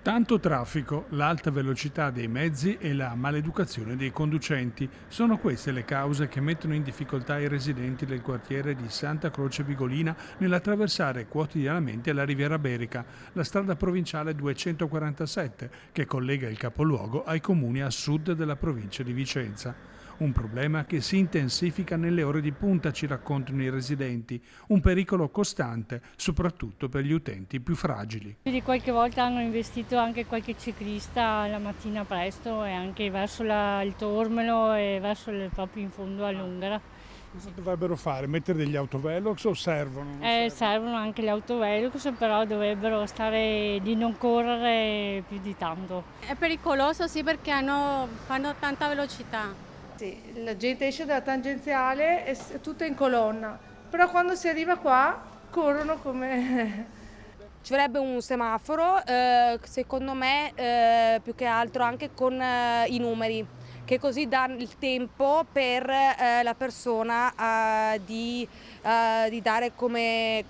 Tanto traffico, l'alta velocità dei mezzi e la maleducazione dei conducenti sono queste le cause che mettono in difficoltà i residenti del quartiere di Santa Croce Bigolina nell'attraversare quotidianamente la Riviera Berica, la strada provinciale 247 che collega il capoluogo ai comuni a sud della provincia di Vicenza. Un problema che si intensifica nelle ore di punta, ci raccontano i residenti, un pericolo costante, soprattutto per gli utenti più fragili. Più di qualche volta hanno investito anche qualche ciclista la mattina presto e anche verso il Tormelo e proprio in fondo all'Ungara. Cosa dovrebbero fare? Mettere degli autovelox o servono? Servono anche gli autovelox, però dovrebbero stare di non correre più di tanto. È pericoloso sì perché fanno tanta velocità. Sì, la gente esce dalla tangenziale e è tutta in colonna, però quando si arriva qua corrono come... Ci vorrebbe un semaforo, secondo me più che altro anche con i numeri, che così dà il tempo per la persona di dare come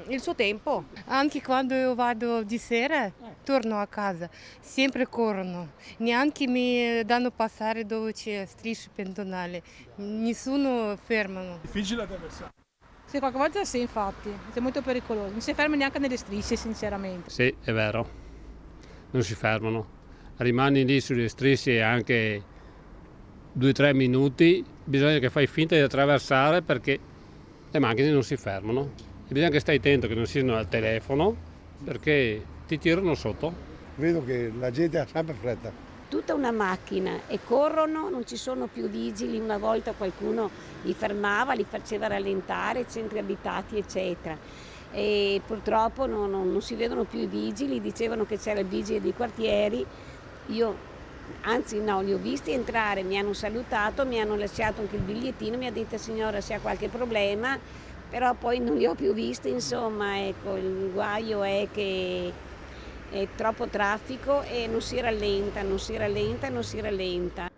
il suo tempo. Anche quando io vado di sera, torno a casa, sempre corrono, neanche mi danno passare dove c'è strisce pedonale, nessuno fermano. Difficile attraversare. Sì, qualche volta sì, infatti, è molto pericoloso, non si ferma neanche nelle strisce, sinceramente. Sì, è vero, non si fermano, rimani lì sulle strisce anche 2-3 minuti, bisogna che fai finta di attraversare perché le macchine non si fermano e bisogna che stai attento che non siano al telefono perché ti tirano sotto. Vedo che la gente ha sempre fretta. Tutta una macchina e corrono, non ci sono più vigili, una volta qualcuno li fermava, li faceva rallentare, centri abitati eccetera. E purtroppo non si vedono più i vigili, dicevano che c'era il vigile dei quartieri, anzi no, li ho visti entrare, mi hanno salutato, mi hanno lasciato anche il bigliettino, mi ha detto signora se ha qualche problema, però poi non li ho più visti, insomma, ecco, il guaio è che è troppo traffico e non si rallenta, non si rallenta, non si rallenta.